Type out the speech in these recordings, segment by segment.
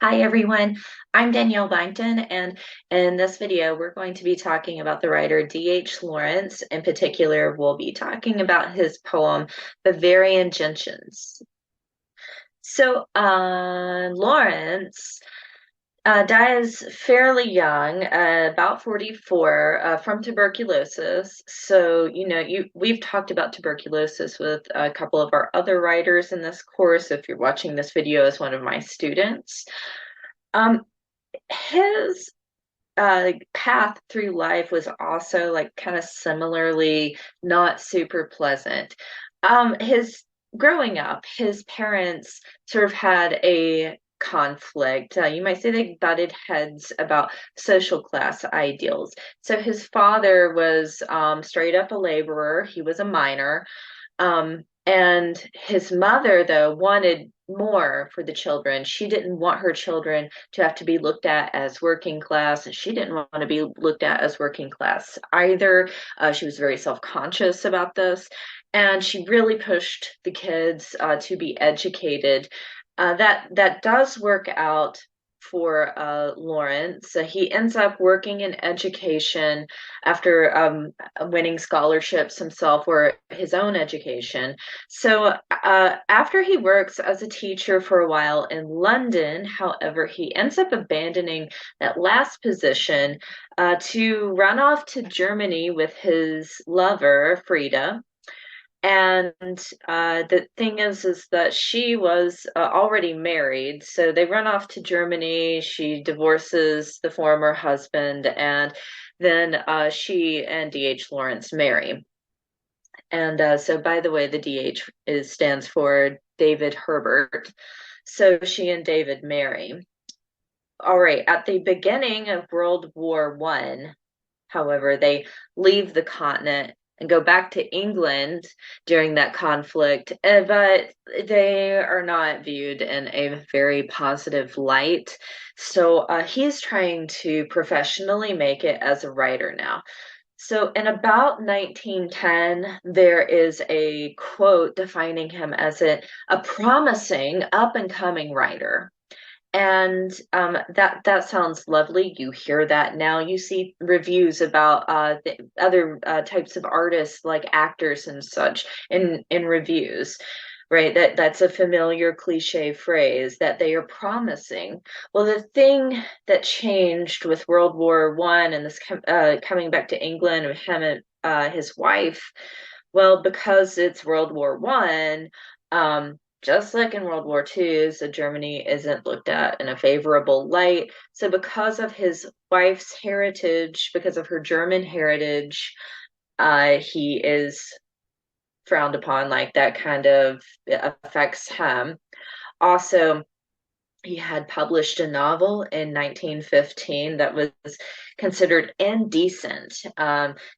Hi everyone, I'm Danielle Byington, and in this video we're going to be talking about the writer D.H. Lawrence. In particular, we'll be talking about his poem Bavarian Gentians. Lawrence dies fairly young, about 44, from tuberculosis. We've talked about tuberculosis with a couple of our other writers in this course. If you're watching this video as one of my students. Um, his path through life was also like kind of similarly not super pleasant. His growing up, his parents sort of had a conflict. You might say they butted heads about social class ideals. So his father was straight up a laborer. He was a miner. And his mother, though, wanted more for the children. She didn't want her children to have to be looked at as working class, and she didn't want to be looked at as working class either. She was very self-conscious about this, and she really pushed the kids to be educated. That does work out for Lawrence. He ends up working in education after winning scholarships himself or his own education. After he works as a teacher for a while in London, however, he ends up abandoning that last position to run off to Germany with his lover, Frida. And the thing is that she was already married, so they run off to Germany. She divorces the former husband, and then she and D.H. Lawrence marry. And by the way, the D.H. stands for David Herbert. So she and David marry. All right, at the beginning of World War One, however, they leave the continent and go back to England during that conflict, but they are not viewed in a very positive light. So he's trying to professionally make it as a writer now. So in about 1910, there is a quote defining him as a promising up and coming writer. And that sounds lovely. You hear that now. You see reviews about the other types of artists, like actors and such, in reviews, right? That's a familiar cliche phrase that they are promising. Well, the thing that changed with World War One and this coming back to England with him and his wife, well, because it's World War One. Just like in World War II, so Germany isn't looked at in a favorable light. So, because of his wife's heritage, because of her German heritage, he is frowned upon. Like that kind of affects him. Also, he had published a novel in 1915 that was considered indecent.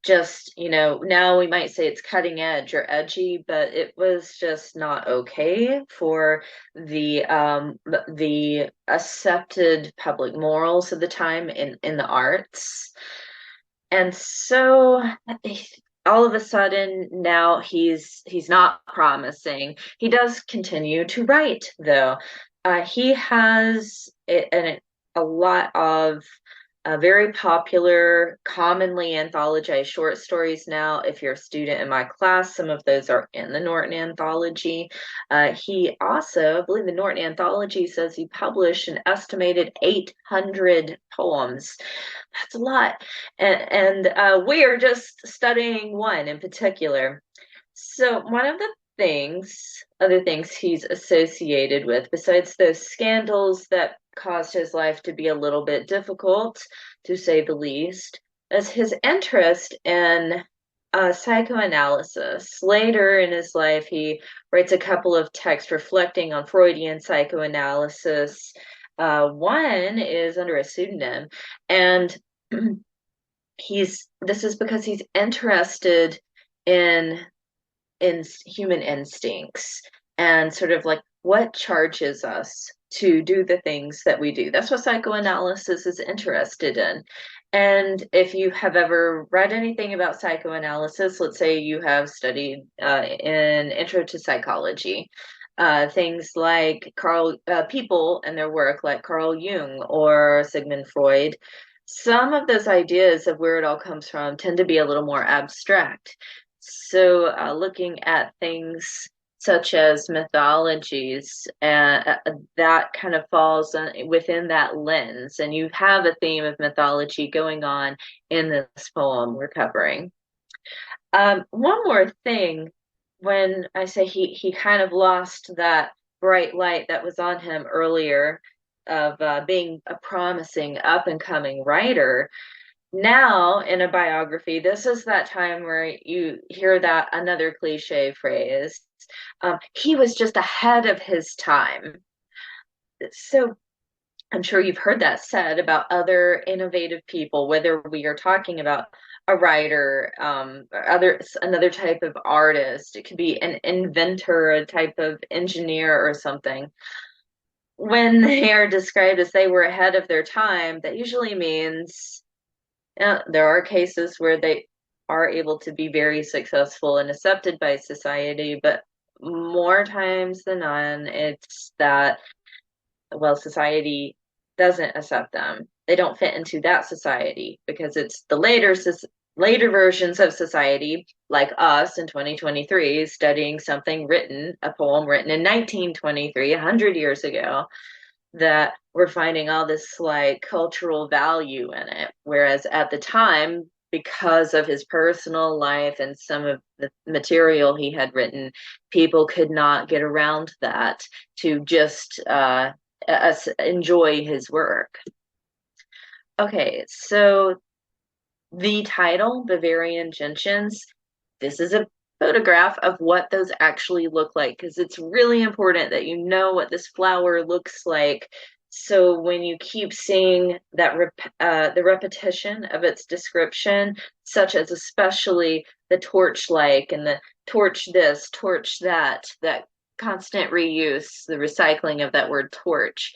Just, now we might say it's cutting edge or edgy, but it was just not okay for the accepted public morals of the time in the arts. And so all of a sudden now he's not promising. He does continue to write though. He has a lot of very popular, commonly anthologized short stories now. If you're a student in my class, some of those are in the Norton Anthology. He also, I believe the Norton Anthology says he published an estimated 800 poems. That's a lot. And we are just studying one in particular. So one of the other things he's associated with, besides those scandals that caused his life to be a little bit difficult, to say the least, is his interest in psychoanalysis. Later in his life, he writes a couple of texts reflecting on Freudian psychoanalysis. One is under a pseudonym, and this is because he's interested in human instincts and sort of like what charges us to do the things that we do. That's what psychoanalysis is interested in. And if you have ever read anything about psychoanalysis, let's say you have studied in Intro to Psychology, Things like people and their work, like Carl Jung or Sigmund Freud. Some of those ideas of where it all comes from tend to be a little more abstract. So, looking at things such as mythologies, that kind of falls within that lens. And you have a theme of mythology going on in this poem we're covering. One more thing, when I say he kind of lost that bright light that was on him earlier of being a promising up and coming writer, now in a biography, this is that time where you hear that another cliche phrase. He was just ahead of his time. So I'm sure you've heard that said about other innovative people, whether we are talking about a writer, another type of artist. It could be an inventor, a type of engineer or something. When they are described as they were ahead of their time, that usually means, there are cases where they are able to be very successful and accepted by society, but more times than none, it's that, well, society doesn't accept them. They don't fit into that society because it's the later versions of society, like us in 2023, studying something written, a poem written in 1923, 100 years ago, that we're finding all this like cultural value in it. Whereas at the time, because of his personal life and some of the material he had written, people could not get around that to just enjoy his work. Okay, so the title, Bavarian Gentians, this is a photograph of what those actually look like, because it's really important that you know what this flower looks like. So when you keep seeing that the repetition of its description, such as especially the torch-like and the torch this, torch that, that constant reuse, the recycling of that word torch,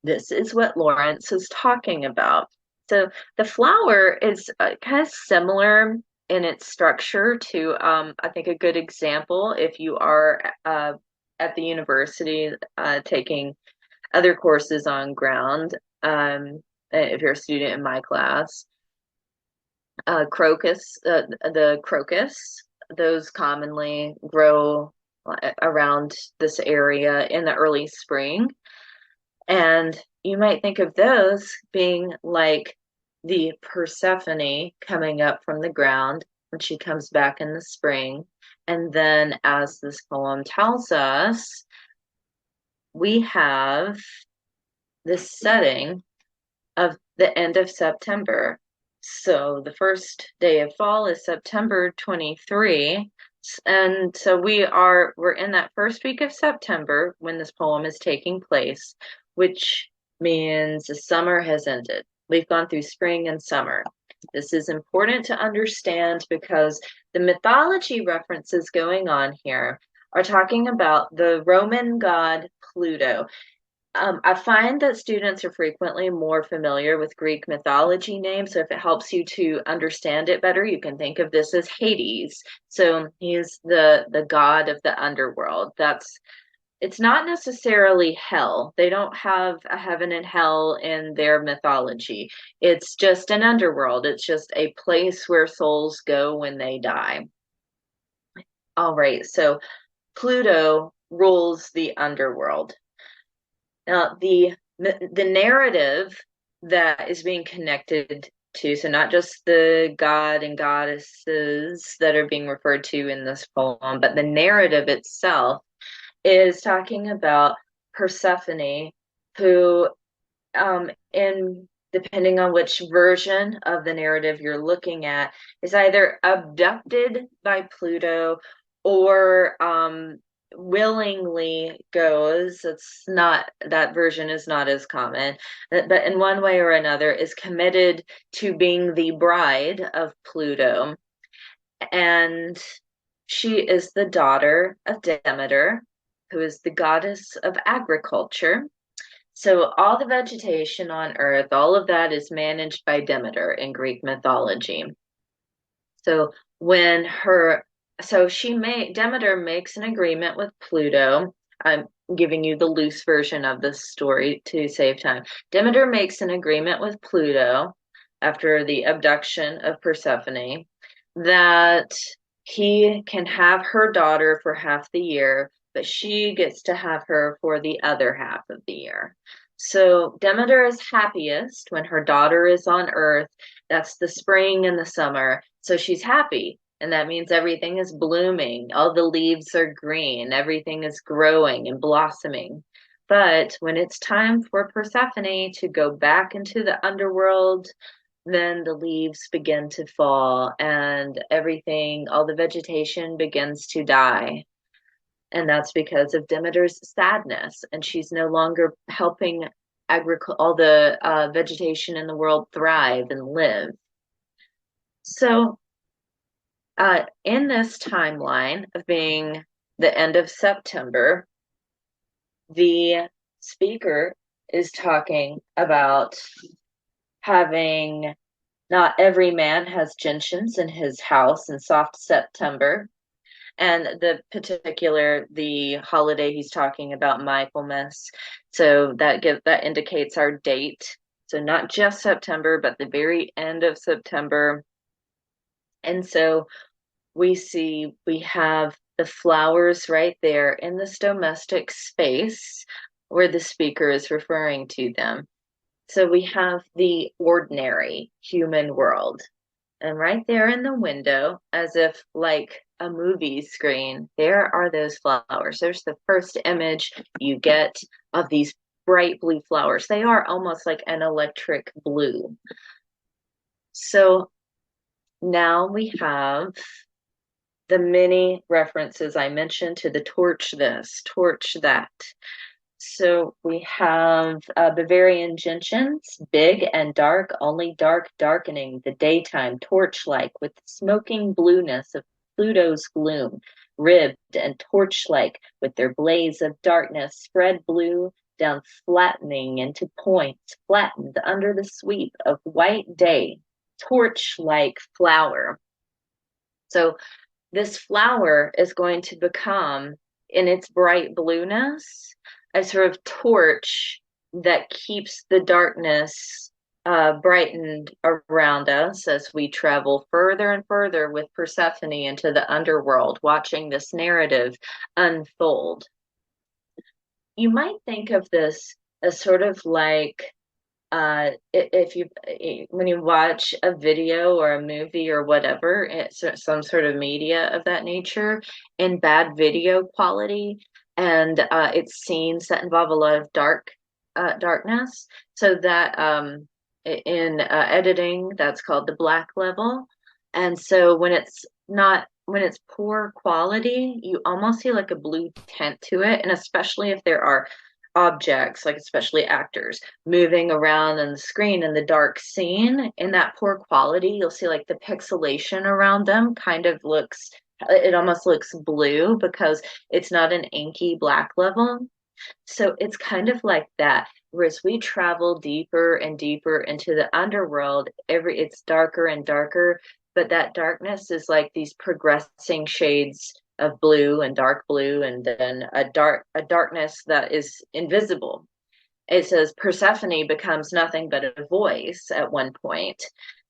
this is what Lawrence is talking about. So the flower is kind of similar in its structure to, I think, a good example if you are at the university taking other courses on ground. If you're a student in my class, the crocus, those commonly grow around this area in the early spring. And you might think of those being like the Persephone coming up from the ground when she comes back in the spring. And then, as this poem tells us, we have this setting of the end of September. So the first day of fall is September 23. And so we're in that first week of September when this poem is taking place, which means the summer has ended. We've gone through spring and summer. This is important to understand because the mythology references going on here are talking about the Roman god Pluto. I find that students are frequently more familiar with Greek mythology names. So if it helps you to understand it better, you can think of this as Hades. So he's the god of the underworld. It's not necessarily hell. They don't have a heaven and hell in their mythology. It's just an underworld. It's just a place where souls go when they die. All right, so Pluto rules the underworld. Now, the narrative that is being connected to, so not just the god and goddesses that are being referred to in this poem, but the narrative itself is talking about Persephone, who, in depending on which version of the narrative you're looking at, is either abducted by Pluto or willingly goes. It's not, that version is not as common, but in one way or another is committed to being the bride of Pluto. And she is the daughter of Demeter, who is the goddess of agriculture. So all the vegetation on Earth, all of that is managed by Demeter in Greek mythology. So Demeter makes an agreement with Pluto I'm giving you the loose version of this story to save time. Demeter makes an agreement with Pluto after the abduction of Persephone that he can have her daughter for half the year, but she gets to have her for the other half of the year. So Demeter is happiest when her daughter is on Earth. That's the spring and the summer. So she's happy. And that means everything is blooming. All the leaves are green. Everything is growing and blossoming. But when it's time for Persephone to go back into the underworld, then the leaves begin to fall and everything, all the vegetation begins to die. And that's because of Demeter's sadness. And she's no longer helping all the vegetation in the world thrive and live. So in this timeline of being the end of September, the speaker is talking about having not every man has gentians in his house in soft September. And the holiday he's talking about, Michaelmas. So that indicates our date. So not just September, but the very end of September. And so we have the flowers right there in this domestic space where the speaker is referring to them. So we have the ordinary human world. And right there in the window, as if like a movie screen, there are those flowers. There's the first image you get of these bright blue flowers. They are almost like an electric blue. So now we have the many references I mentioned to the torch this, torch that. So we have Bavarian Gentians, big and dark, only dark darkening the daytime, torch-like, with the smoking blueness of Pluto's gloom, ribbed and torch-like, with their blaze of darkness, spread blue down, flattening into points, flattened under the sweep of white day, torch-like flower. So this flower is going to become, in its bright blueness, a sort of torch that keeps the darkness brightened around us as we travel further and further with Persephone into the underworld, watching this narrative unfold. You might think of this as sort of like if you when you watch a video or a movie or whatever, it's some sort of media of that nature in bad video quality, and it's scenes that involve a lot of darkness. So that in editing, that's called the black level. And so when it's poor quality, you almost see like a blue tint to it, and especially if there are objects, like especially actors, moving around on the screen in the dark scene in that poor quality, you'll see like the pixelation around them kind of looks, it almost looks blue because it's not an inky black level. So it's kind of like that. Whereas we travel deeper and deeper into the underworld, it's darker and darker, but that darkness is like these progressing shades of blue and dark blue, and then a darkness that is invisible. It says Persephone becomes nothing but a voice at one point.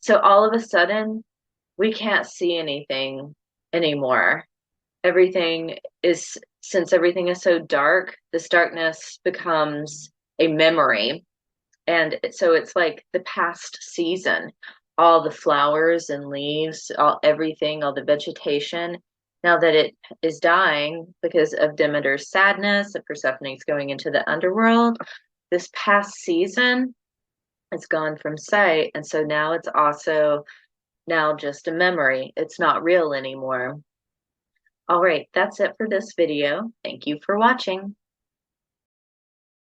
So all of a sudden, we can't see anything anymore. Since everything is so dark, this darkness becomes a memory. And so it's like the past season, all the flowers and leaves, all the vegetation. Now that it is dying because of Demeter's sadness, that Persephone is going into the underworld, this past season is gone from sight. And so now it's also now just a memory. It's not real anymore. All right, that's it for this video. Thank you for watching.